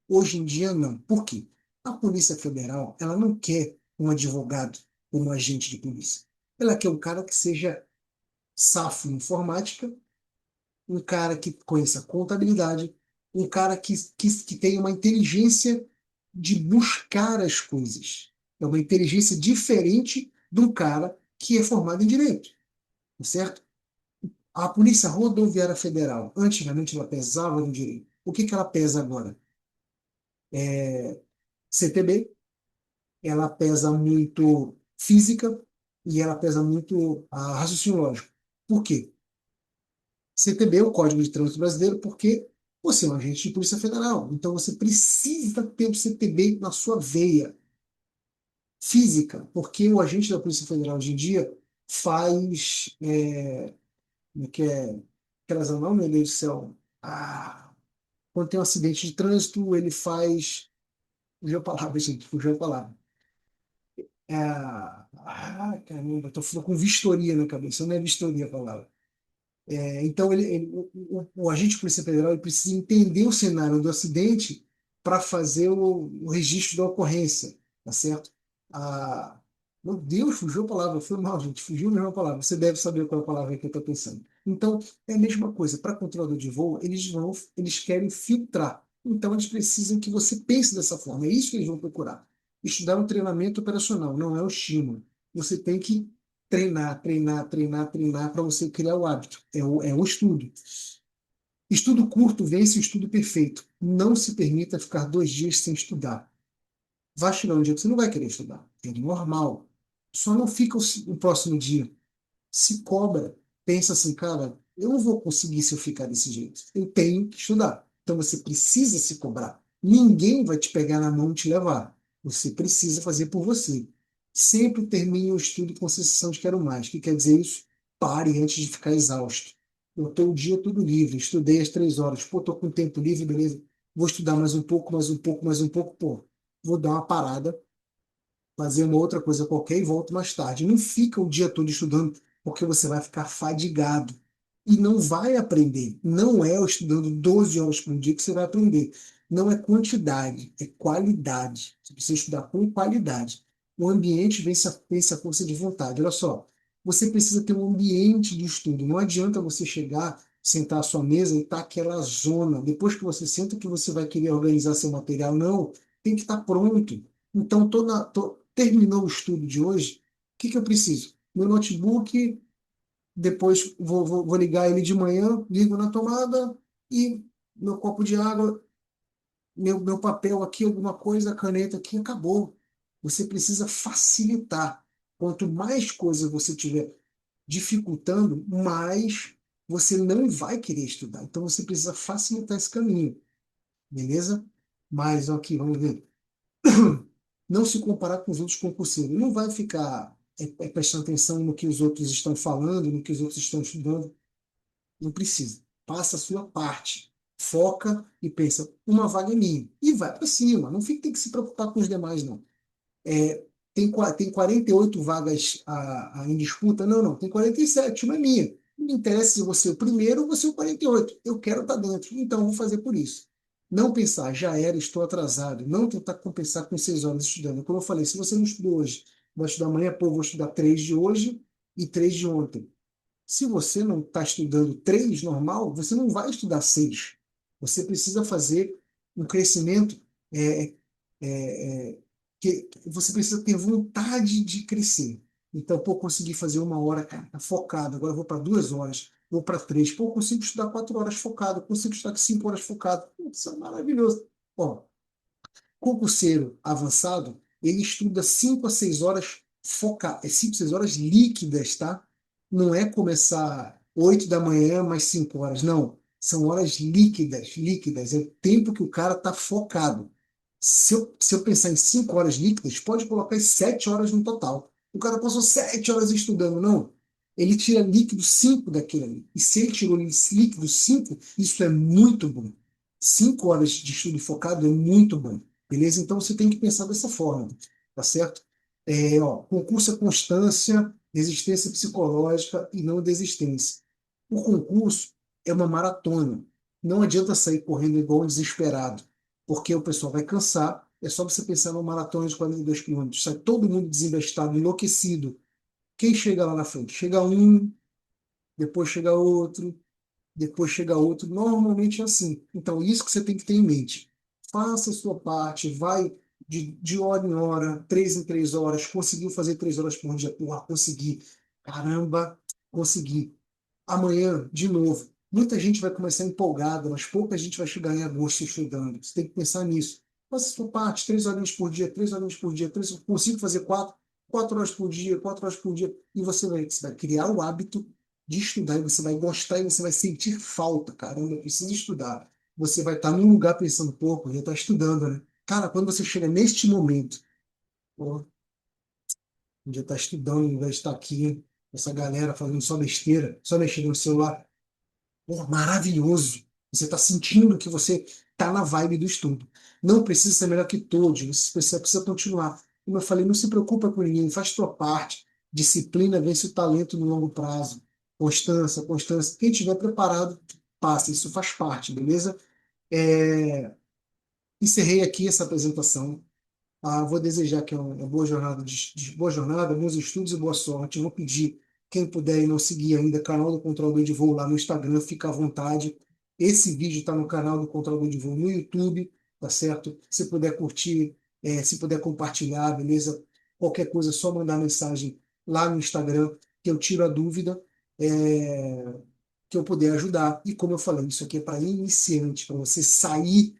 Hoje em dia, não. Por quê? A Polícia Federal, ela não quer um advogado como agente de polícia. Ela quer um cara que seja safo em informática, um cara que conheça contabilidade, um cara que tenha uma inteligência de buscar as coisas. É uma inteligência diferente do cara que é formado em direito, tá certo? A Polícia Rodoviária Federal, antigamente ela pesava no direito. O que que ela pesa agora? CTB, ela pesa muito física e ela pesa muito raciocínio lógico. Por quê? CTB é o Código de Trânsito Brasileiro, porque você é um agente de Polícia Federal. Então você precisa ter o CTB na sua veia física, porque o agente da Polícia Federal hoje em dia faz. Como é que é? Aquelas, não, meu Deus do céu. Quando tem um acidente de trânsito, ele faz. Fugiu a palavra, gente, fugiu a palavra. Caramba, estou com vistoria na cabeça, não é vistoria a palavra. Então, o agente de Polícia Federal ele precisa entender o cenário do acidente para fazer o registro da ocorrência, tá certo? Ah, meu Deus, fugiu a palavra, foi mal, gente, fugiu mesmo a palavra. Você deve saber qual é a palavra que eu estou pensando. Então, é a mesma coisa. Para controlador de voo, eles querem filtrar. Então, eles precisam que você pense dessa forma. É isso que eles vão procurar. Estudar um treinamento operacional, não é o estímulo. Você tem que treinar, treinar, treinar, treinar para você criar o hábito. É o estudo. Estudo curto vence o estudo perfeito. Não se permita ficar 2 dias sem estudar. Vai chegar um dia que você não vai querer estudar. É normal. Só não fica o próximo dia. Se cobra. Pensa assim, cara, eu não vou conseguir se eu ficar desse jeito. Eu tenho que estudar. Então você precisa se cobrar. Ninguém vai te pegar na mão e te levar. Você precisa fazer por você. Sempre termine o estudo com sensação de quero mais. O que quer dizer isso? Pare antes de ficar exausto. Eu estou o dia todo livre, estudei às 3 horas. Pô, estou com tempo livre, beleza. Vou estudar mais um pouco, mais um pouco, mais um pouco. Pô, vou dar uma parada, fazer uma outra coisa qualquer e volto mais tarde. Não fica o dia todo estudando, porque você vai ficar fadigado e não vai aprender. Não é estudando 12 horas por dia que você vai aprender. Não é quantidade, é qualidade. Você precisa estudar com qualidade. O ambiente vence a força de vontade. Olha só, você precisa ter um ambiente de estudo. Não adianta você chegar, sentar à sua mesa e estar aquela zona. Depois que você senta, que você vai querer organizar seu material. Não, tem que estar pronto. Então, terminou o estudo de hoje, o que que eu preciso? Meu notebook, depois vou ligar ele de manhã, ligo na tomada e meu copo de água, meu papel aqui, alguma coisa, caneta aqui, acabou. Você precisa facilitar. Quanto mais coisas você tiver dificultando, mais você não vai querer estudar. Então você precisa facilitar esse caminho, beleza? Mas aqui, vamos ver. Não se comparar com os outros concurseiros. Não vai ficar prestando atenção no que os outros estão falando, no que os outros estão estudando. Não precisa. Faça a sua parte. Foca e pensa, uma vaga é minha. E vai para cima. Não fica, tem que se preocupar com os demais, não. É, tem 48 vagas em disputa? Não, não. Tem 47, uma é minha. Não me interessa se você é o primeiro ou você é o 48. Eu quero estar dentro, então vou fazer por isso. Não pensar, já era, estou atrasado. Não tentar compensar com 6 horas estudando. Como eu falei, se você não estudou hoje, vai estudar amanhã, pô, vou estudar 3 de hoje e 3 de ontem. Se você não está estudando 3 normal, você não vai estudar 6. Você precisa fazer um crescimento é, que você precisa ter vontade de crescer. Então, pô, consegui fazer 1 hora, cara, tá focado. Agora eu vou para 2 horas, vou para 3. Pô, consigo estudar 4 horas focado, consigo estudar 5 horas focado. Pô, isso é maravilhoso. Ó, concurseiro avançado, ele estuda 5 a 6 horas focado, 5 a 6 horas líquidas, tá? Não é começar 8 da manhã mais 5 horas, não. São horas líquidas, líquidas. É o tempo que o cara está focado. Se eu pensar em 5 horas líquidas, pode colocar as 7 horas no total. O cara passou 7 horas estudando, não. Ele tira líquido 5 daquilo ali. E se ele tirou líquido 5, isso é muito bom. 5 horas de estudo focado é muito bom. Beleza? Então você tem que pensar dessa forma. Tá certo? Concurso é constância, resistência psicológica e não desistência. O concurso é uma maratona. Não adianta sair correndo igual um desesperado, porque o pessoal vai cansar. É só você pensar numa maratona de 42 quilômetros. Sai todo mundo desembestado, enlouquecido. Quem chega lá na frente? Chega um, depois chega outro, depois chega outro. Normalmente é assim. Então, isso que você tem que ter em mente. Faça a sua parte, vai de hora em hora, 3 em 3 horas. Conseguiu fazer 3 horas por dia? Porra, consegui. Caramba, consegui. Amanhã, de novo. Muita gente vai começar empolgada, mas pouca gente vai chegar em agosto estudando. Você tem que pensar nisso. Faça a sua parte, 3 horinhas por dia, 3 horinhas por dia, consigo fazer 4 horas por dia, 4 horas por dia, e você vai criar o hábito de estudar, e você vai gostar, e você vai sentir falta. Caramba, eu preciso estudar. Você vai estar num lugar pensando, pô, eu estou estudando, né? Cara, quando você chega neste momento, pô, podia estar estudando, ao invés de estar aqui, essa galera fazendo só besteira, só mexendo no celular. Pô, maravilhoso. Você está sentindo que você está na vibe do estudo. Não precisa ser melhor que todos, você precisa continuar. Como eu falei, não se preocupa com ninguém, faz tua parte. Disciplina vence o talento no longo prazo. Constância, constância. Quem estiver preparado, passa. Isso faz parte, beleza? É, Encerrei aqui essa apresentação. Vou desejar que é uma boa jornada, boa jornada, bons estudos e boa sorte. Eu vou pedir, quem puder e não seguir ainda, canal do Controlador de Voo lá no Instagram, fica à vontade. Esse vídeo está no canal do Controlador de Voo no YouTube, tá certo? Se puder curtir, se puder compartilhar, beleza? Qualquer coisa, é só mandar mensagem lá no Instagram, que eu tiro a dúvida, que eu puder ajudar. E como eu falei, isso aqui é para iniciante, para você sair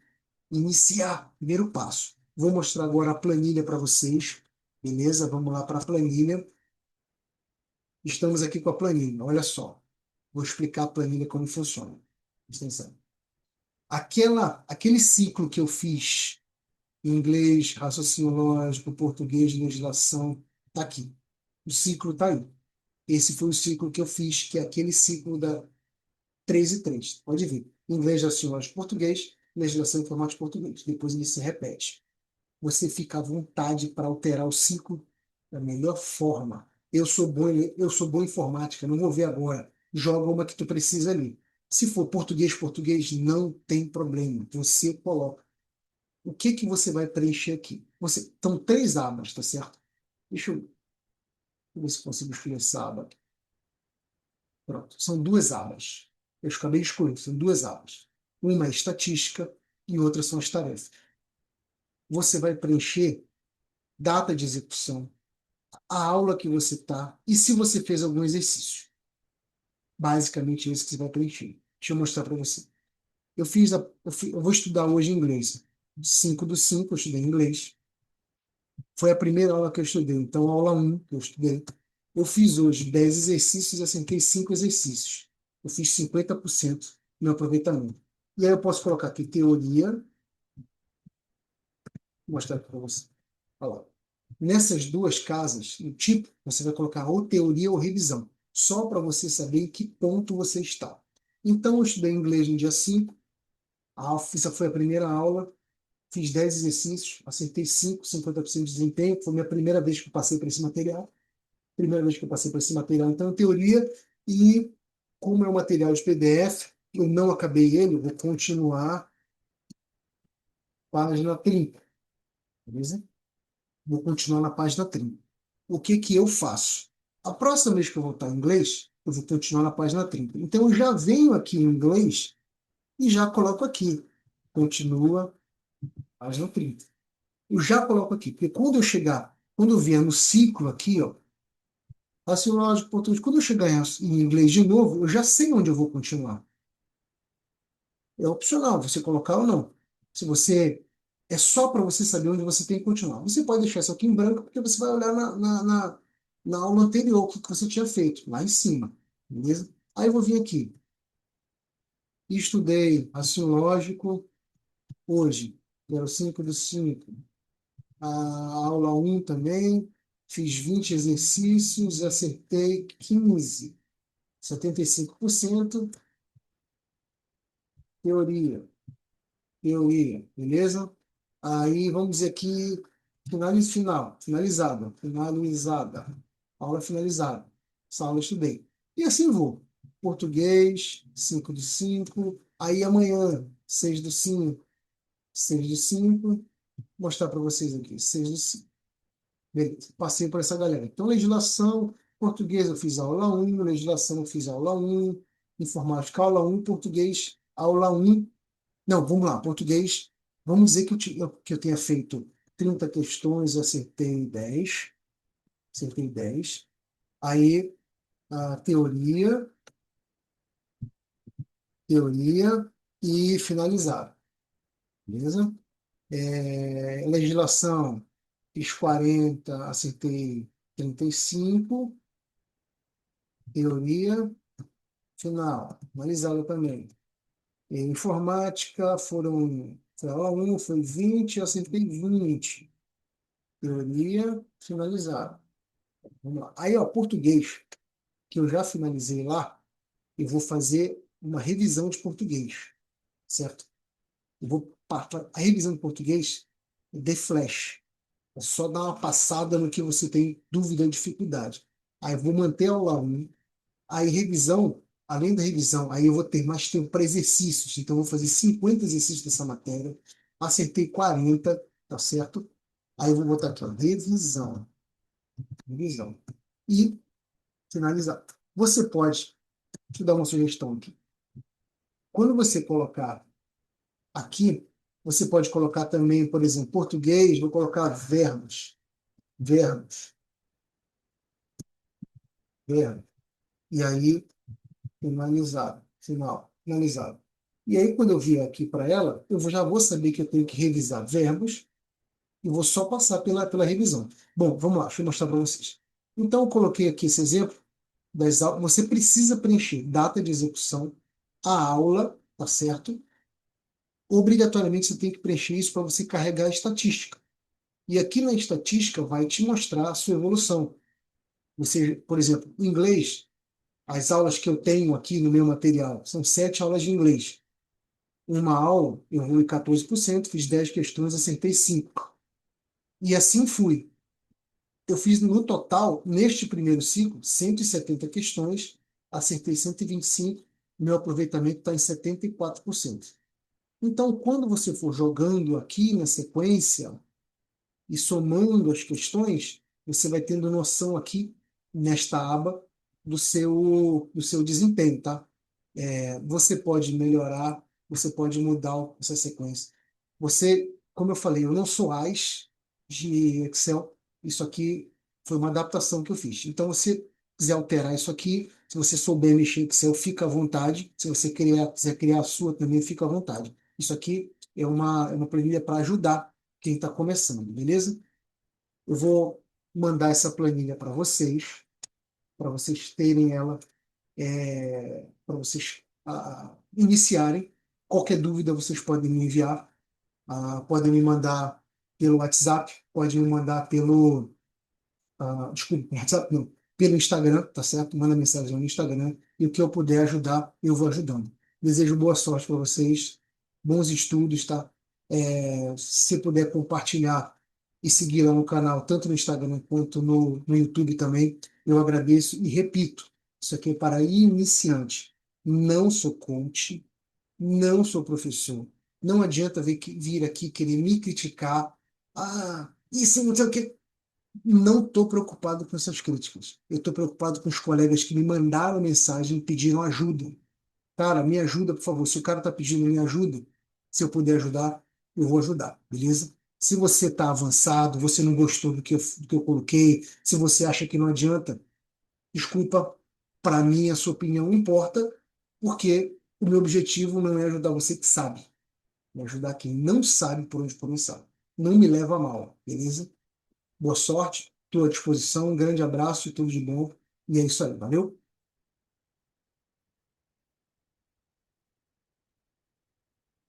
iniciar, primeiro passo. Vou mostrar agora a planilha para vocês, beleza? Vamos lá para a planilha. Estamos aqui com a planilha, olha só. Vou explicar a planilha como funciona. Presta atenção. Aquele ciclo que eu fiz em inglês, raciocínio lógico, português, legislação, está aqui. O ciclo está aí. Esse foi o ciclo que eu fiz, que é aquele ciclo da 3 e 3. Pode ver. Inglês, raciocínio lógico, português, legislação em formato de português. Depois ele se repete. Você fica à vontade para alterar o ciclo da melhor forma. Eu sou bom em informática, não vou ver agora. Joga uma que tu precisa ali. Se for português, português, não tem problema. Você coloca. O que que você vai preencher aqui? Estão 3 abas, tá certo? Deixa eu ver se consigo escolher essa aba. Pronto, são 2 abas. Eu acabei de escolher, são 2 abas. Uma é estatística e outra são as tarefas. Você vai preencher data de execução, a aula que você está e se você fez algum exercício. Basicamente, é isso que você vai preencher. Deixa eu mostrar para você. Eu vou estudar hoje inglês. 5 do 5, eu estudei inglês. Foi a primeira aula que eu estudei. Então, aula 1 que eu estudei. Eu fiz hoje 10 exercícios e acertei 5 exercícios. Eu fiz 50% no meu aproveitamento. E aí eu posso colocar aqui teoria. Vou mostrar aqui para você. Olha lá. Nessas 2 casas, no tipo, você vai colocar ou teoria ou revisão, só para você saber em que ponto você está. Então, eu estudei inglês no dia 5, essa foi a primeira aula, fiz 10 exercícios, acertei 5, 50% de desempenho, foi minha primeira vez que eu passei por esse material, então, teoria, e como é um material de PDF, eu não acabei ele, eu vou continuar página 30, beleza? Vou continuar na página 30. O que que eu faço? A próxima vez que eu voltar em inglês, eu vou continuar na página 30. Então, eu já venho aqui em inglês e já coloco aqui. Continua, página 30. Eu já coloco aqui, porque quando eu vier no ciclo aqui, ó, assim, lógico, português, quando eu chegar em inglês de novo, eu já sei onde eu vou continuar. É opcional você colocar ou não. Se você É só para você saber onde você tem que continuar. Você pode deixar isso aqui em branco, porque você vai olhar na aula anterior, o que você tinha feito, lá em cima. Beleza? Aí eu vou vir aqui. Estudei raciocínio lógico hoje. 05 do 5. A aula 1 também. fiz 20 exercícios e acertei 15. 75%. Teoria, teoria, beleza? Aí vamos dizer aqui, finalizada. Aula finalizada. Essa aula eu estudei. E assim vou. Português, 5 de 5. Aí amanhã, 6 do 5, 6 de 5. Mostrar para vocês aqui, 6 de 5. Beleza, passei por essa galera. Então, legislação, português eu fiz aula 1, legislação eu fiz aula 1, informática aula 1, português aula 1. Não, vamos lá, português. Vamos dizer que eu tenha feito 30 questões, acertei 10. Acertei 10. Aí, a teoria e finalizar. Beleza? Legislação, fiz 40, acertei 35. Teoria, final, finalizada também. Informática, foi aula 1, foi 20, acertei 20. Teoria, finalizada. Vamos lá. Aí, ó, português, que eu já finalizei lá, eu vou fazer uma revisão de português, certo? Eu vou a revisão de português de flash. É só dar uma passada no que você tem dúvida ou dificuldade. Aí eu vou manter a aula 1. Aí revisão, além da revisão, aí eu vou ter mais tempo para exercícios. Então eu vou fazer 50 exercícios dessa matéria. Acertei 40, tá certo? Aí eu vou botar aqui, ó, revisão. Revisão. E finalizar. Você pode, deixa eu dar uma sugestão aqui. Quando você colocar aqui, você pode colocar também, por exemplo, português, vou colocar verbos. Verbos, verbos. E aí, finalizado. Final, finalizado. E aí, quando eu vier aqui para ela, já vou saber que eu tenho que revisar verbos e vou só passar pela revisão. Bom, vamos lá, deixa eu mostrar para vocês. Então, eu coloquei aqui esse exemplo das aulas. Você precisa preencher data de execução, a aula, tá certo? Obrigatoriamente você tem que preencher isso para você carregar a estatística. E aqui na estatística vai te mostrar a sua evolução. Você, por exemplo, inglês, as aulas que eu tenho aqui no meu material são 7 aulas de inglês. Uma aula, eu evolui 14%, fiz 10 questões, acertei 5. E assim fui. Eu fiz no total, neste primeiro ciclo, 170 questões, acertei 125, meu aproveitamento está em 74%. Então, quando você for jogando aqui na sequência e somando as questões, você vai tendo noção aqui, nesta aba, do seu desempenho, tá? Você pode melhorar, você pode mudar essa sequência. Você, como eu falei, eu não sou AIS de Excel. Isso aqui foi uma adaptação que eu fiz. Então, se você quiser alterar isso aqui, se você souber mexer em Excel, fica à vontade. Se você quiser criar a sua também, fica à vontade. Isso aqui é uma planilha para ajudar quem está começando, beleza? Eu vou mandar essa planilha para vocês terem ela para vocês iniciarem. Qualquer dúvida vocês podem me enviar, podem me mandar pelo WhatsApp, podem me mandar desculpa, WhatsApp não, pelo Instagram, tá certo? Manda mensagem no Instagram e o que eu puder ajudar, eu vou ajudando. Desejo boa sorte para vocês, bons estudos, tá? Se puder compartilhar e seguir lá no canal, tanto no Instagram quanto no YouTube também, eu agradeço e repito, isso aqui é para iniciante. Não sou coach, não sou professor. Não adianta vir aqui querer me criticar. Isso não sei o quê. Não estou preocupado com essas críticas. Eu estou preocupado com os colegas que me mandaram mensagem e pediram ajuda. Cara, me ajuda, por favor. Se o cara está pedindo me ajuda, se eu puder ajudar, eu vou ajudar, beleza? Se você está avançado, você não gostou do que eu coloquei, se você acha que não adianta, desculpa, para mim a sua opinião não importa, porque o meu objetivo não é ajudar você que sabe, é ajudar quem não sabe por onde começar. Não me leva a mal, beleza? Boa sorte, estou à disposição, um grande abraço e tudo de bom. E é isso aí, valeu?